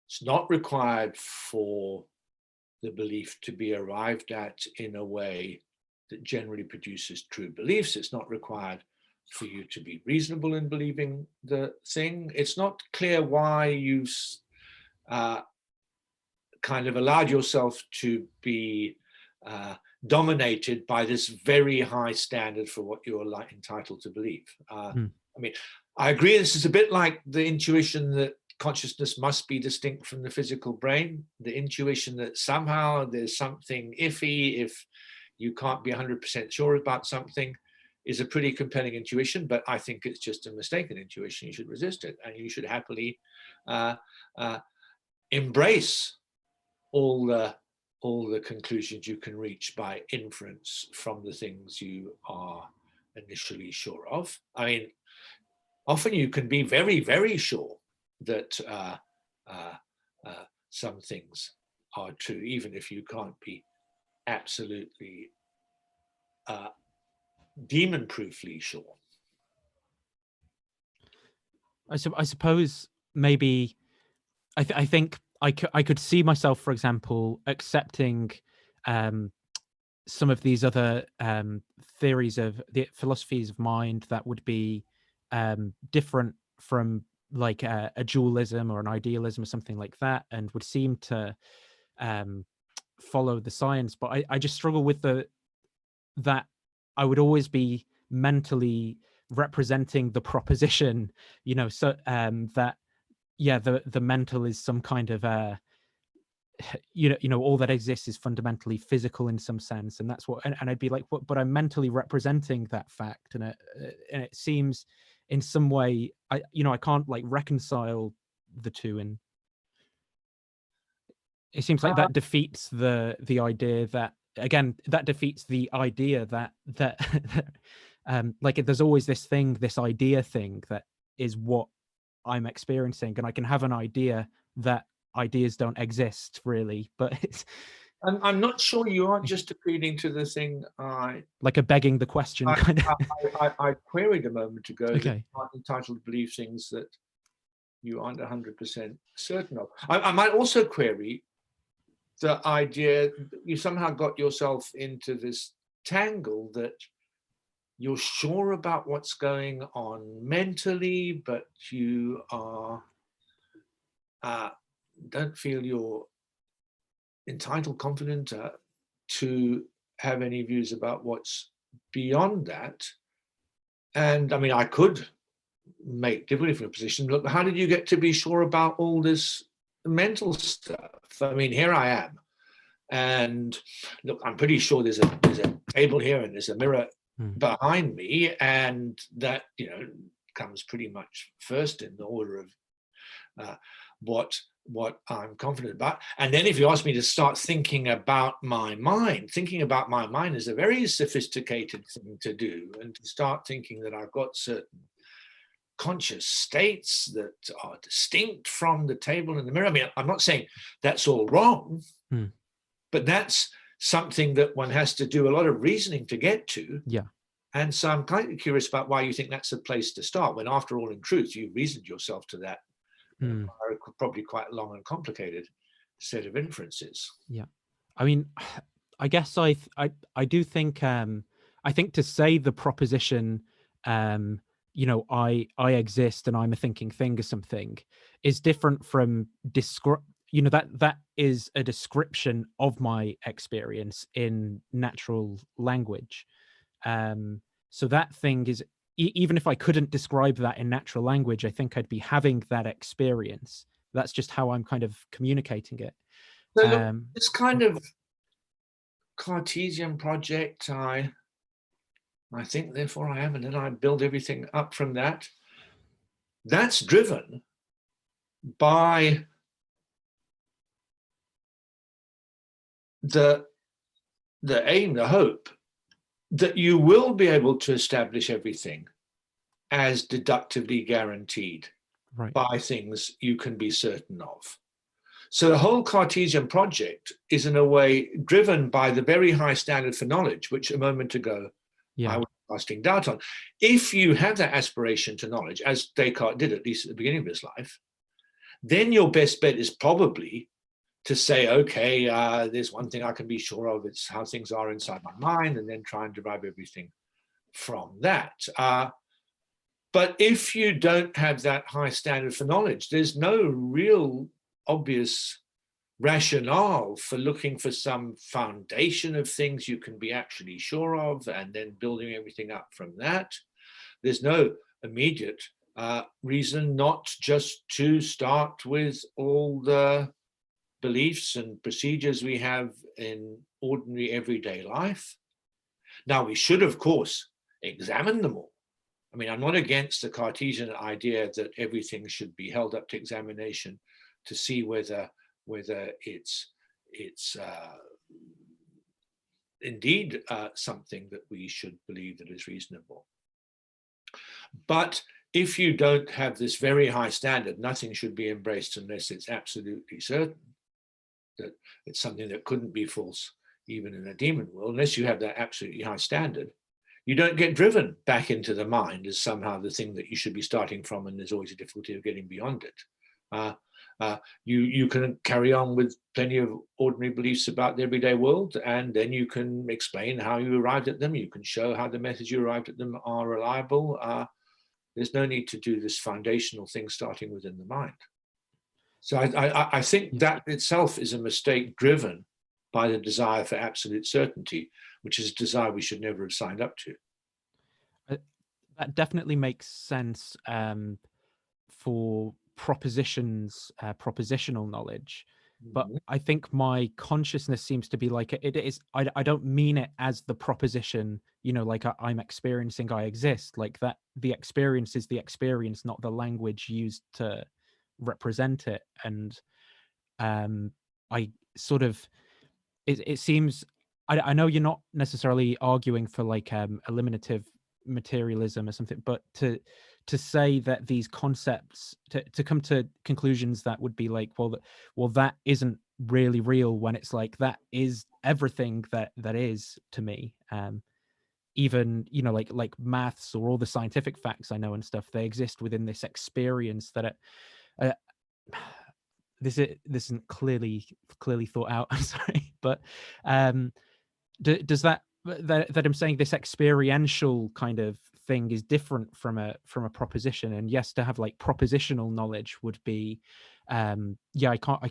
It's not required for the belief to be arrived at in a way that generally produces true beliefs. It's not required for you to be reasonable in believing the thing. It's not clear why you've kind of allowed yourself to be dominated by this very high standard for what you're entitled to believe. I mean, I agree this is a bit like the intuition that consciousness must be distinct from the physical brain, the intuition that somehow there's something iffy if you can't be 100% sure about something is a pretty compelling intuition, but I think it's just a mistaken intuition. You should resist it, and you should happily embrace all the conclusions you can reach by inference from the things you are initially sure of. I mean, often you can be very, very sure that some things are true, even if you can't be absolutely demon-proofly sure. I suppose maybe I think I could see myself, for example, accepting some of these other theories of the philosophies of mind that would be different from like a dualism or an idealism or something like that, and would seem to follow the science. But I just struggle with that I would always be mentally representing the proposition, so that the mental is some kind of all that exists is fundamentally physical in some sense, and that's what, and I'd be like, but I'm mentally representing that fact, and it seems in some way I can't like reconcile the two, and it seems like that defeats the idea that, again, that defeats the idea that like there's always this idea thing that is what I'm experiencing, and I can have an idea that ideas don't exist really, but it's I'm not sure you aren't just appealing to the thing like a begging the question kind of. I queried a moment ago, Okay. that you aren't entitled to believe things that you aren't 100% certain of. I might also query the idea that you somehow got yourself into this tangle that you're sure about what's going on mentally, but you don't feel you're entitled, confident to have any views about what's beyond that. And I mean, I could make different positions. Look, how did you get to be sure about all this mental stuff? I mean, here I am, and look, I'm pretty sure there's a table here and there's a mirror behind me, and that comes pretty much first in the order of what I'm confident about. And then if you ask me to start thinking about my mind is a very sophisticated thing to do, and to start thinking that I've got certain conscious states that are distinct from the table and the mirror. I mean, I'm not saying that's all wrong, but that's something that one has to do a lot of reasoning to get to. Yeah. And so I'm kind of curious about why you think that's a place to start, when after all, in truth, you reasoned yourself to that probably quite long and complicated set of inferences. Yeah. I mean, I guess I do think I think to say the proposition I exist and I'm a thinking thing or something is different from that is a description of my experience in natural language. So that thing is, even if I couldn't describe that in natural language, I think I'd be having that experience. That's just how I'm kind of communicating it. So this kind of Cartesian project, I think, therefore I am, and then I build everything up from that. That's driven by the aim, the hope that you will be able to establish everything as deductively guaranteed by things you can be certain of. So the whole Cartesian project is in a way driven by the very high standard for knowledge, which a moment ago I was casting doubt on. If you have that aspiration to knowledge, as Descartes did, at least at the beginning of his life, then your best bet is probably to say, okay, there's one thing I can be sure of, it's how things are inside my mind, and then try and derive everything from that. But if you don't have that high standard for knowledge, there's no real obvious rationale for looking for some foundation of things you can be actually sure of, and then building everything up from that. There's no immediate reason not just to start with all the beliefs and procedures we have in ordinary everyday life. Now, we should, of course, examine them all. I mean, I'm not against the Cartesian idea that everything should be held up to examination to see whether it's indeed something that we should believe that is reasonable. But if you don't have this very high standard, nothing should be embraced unless it's absolutely certain that it's something that couldn't be false even in a demon world. Unless you have that absolutely high standard, you don't get driven back into the mind as somehow the thing that you should be starting from, and there's always a difficulty of getting beyond it. You can carry on with plenty of ordinary beliefs about the everyday world, and then you can explain how you arrived at them. You can show how the methods you arrived at them are reliable. There's no need to do this foundational thing starting within the mind. So I think that itself is a mistake driven by the desire for absolute certainty, which is a desire we should never have signed up to. That definitely makes sense for propositions, propositional knowledge. But I think my consciousness seems to be like it is. I don't mean it as the proposition, like I'm experiencing, I exist. Like that, the experience is the experience, not the language used to represent it. And I sort of, it seems, I know you're not necessarily arguing for like eliminative materialism or something, but to say that these concepts, to come to conclusions that would be like, well that isn't really real, when it's like that is everything that is to me. Even like maths or all the scientific facts I know and stuff, they exist within this experience that this isn't clearly thought out. I'm sorry, but does that I'm saying this experiential kind of thing is different from a proposition? And yes, to have like propositional knowledge would be I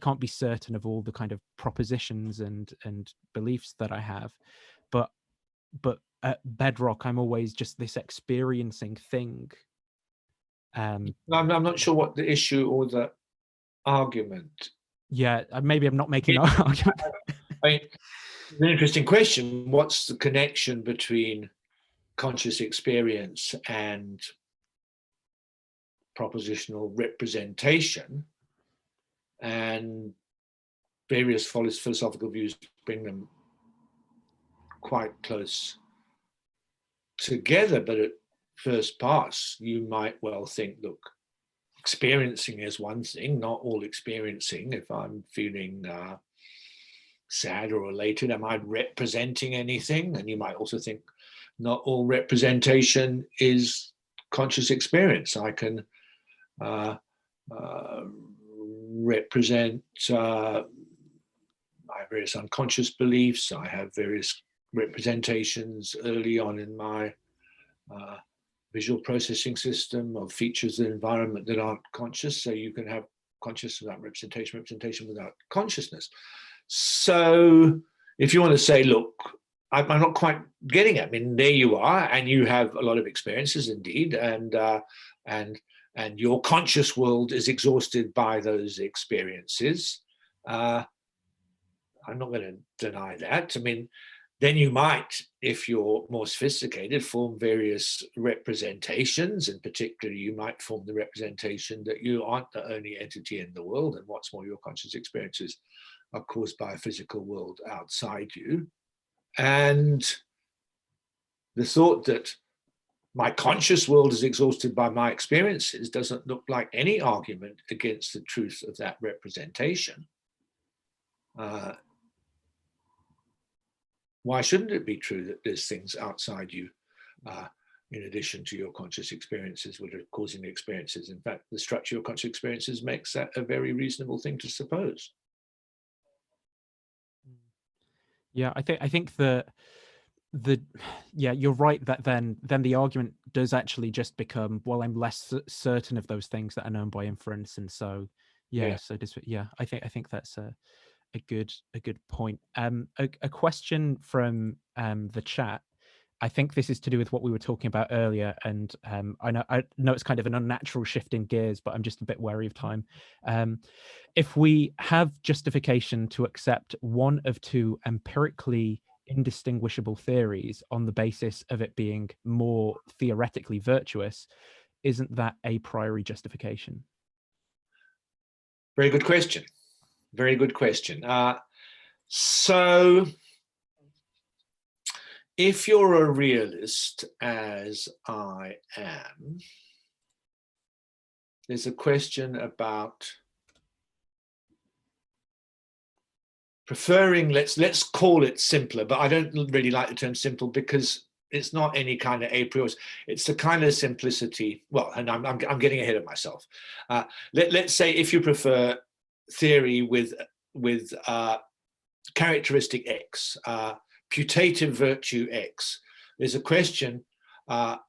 can't be certain of all the kind of propositions and beliefs that I have, but at bedrock I'm always just this experiencing thing. I'm not sure what the issue or the argument. Maybe I'm not making that argument. I mean, it's an interesting question. What's the connection between conscious experience and propositional representation? And various philosophical views bring them quite close together, but at first pass you might well think, look, experiencing is one thing, not all experiencing. If I'm feeling sad or elated, am I representing anything? And you might also think not all representation is conscious experience. I can represent my various unconscious beliefs. I have various representations early on in my visual processing system of features of the environment that aren't conscious. So you can have consciousness without representation, representation without consciousness. So if you want to say, look, I'm not quite getting it. I mean, there you are, and you have a lot of experiences indeed, and your conscious world is exhausted by those experiences. I'm not going to deny that. I mean, then you might, if you're more sophisticated, form various representations. In particular, you might form the representation that you aren't the only entity in the world, and what's more, your conscious experiences are caused by a physical world outside you. And the thought that my conscious world is exhausted by my experiences doesn't look like any argument against the truth of that representation. Why shouldn't it be true that there's things outside you, in addition to your conscious experiences, that are causing the experiences? In fact, the structure of conscious experiences makes that a very reasonable thing to suppose. Yeah, I think you're right that then the argument does actually just become, well, I'm less certain of those things that are known by inference, and so I think that's a good point. A question from the chat. I think this is to do with what we were talking about earlier, and I know it's kind of an unnatural shift in gears, but I'm just a bit wary of time. If we have justification to accept one of two empirically indistinguishable theories on the basis of it being more theoretically virtuous, isn't that a priori justification? Very good question. Very good question. So if you're a realist, as I am, there's a question about preferring, let's call it simpler, but I don't really like the term simple because it's not any kind of a priori. It's the kind of simplicity. Well, and I'm getting ahead of myself. Let's say if you prefer theory with characteristic X, putative virtue X. There's a question about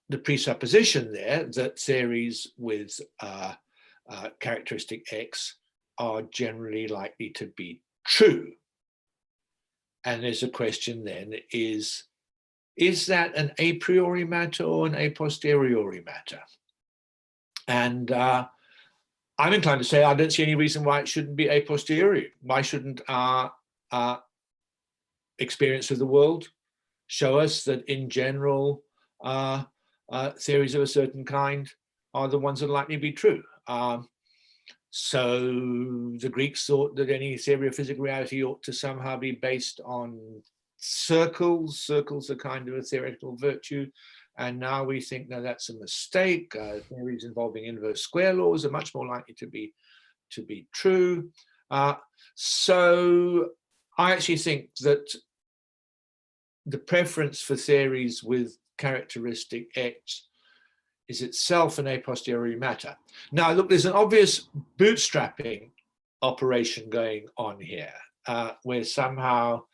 the presupposition there that theories with characteristic X are generally likely to be true. And there's a question then, is that an a priori matter or an a posteriori matter? And I'm inclined to say I don't see any reason why it shouldn't be a posteriori. Why shouldn't our experience of the world show us that in general theories of a certain kind are the ones that are likely to be true? So the Greeks thought that any theory of physical reality ought to somehow be based on circles. Circles are kind of a theoretical virtue. And now we think that that's a mistake. Theories involving inverse square laws are much more likely to be true. So I actually think that the preference for theories with characteristic X is itself an a posteriori matter. Now, look, there's an obvious bootstrapping operation going on here, where somehow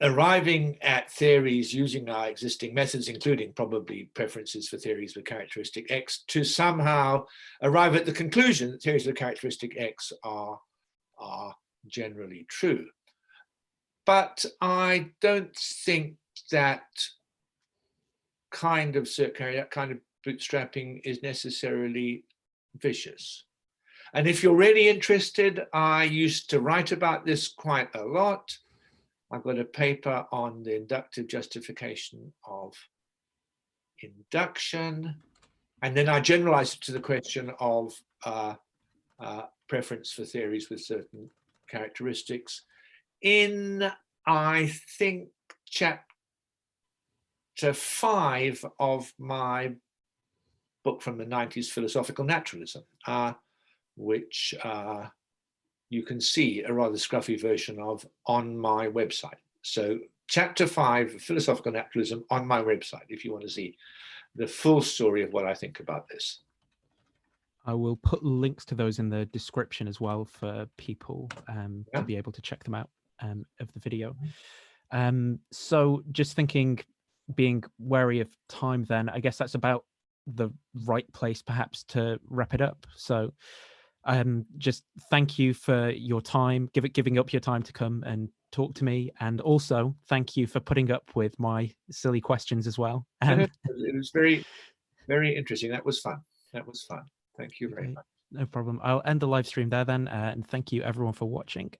arriving at theories using our existing methods, including probably preferences for theories with characteristic X, to somehow arrive at the conclusion that theories with characteristic X are generally true. But I don't think that kind of bootstrapping is necessarily vicious. And if you're really interested, I used to write about this quite a lot. I've got a paper on the inductive justification of induction. And then I generalized it to the question of preference for theories with certain characteristics in, I think, chapter 5 of my book from the 90s, Philosophical Naturalism, which you can see a rather scruffy version of on my website. So chapter 5 of Philosophical Naturalism on my website, if you want to see the full story of what I think about this. I will put links to those in the description as well for people to be able to check them out of the video. So just thinking, being wary of time then, I guess that's about the right place perhaps to wrap it up. So just thank you for your time, giving up your time to come and talk to me, and also thank you for putting up with my silly questions as well. It was very, very interesting. That was fun. Thank you very much. No problem. I'll end the live stream there then, and thank you everyone for watching.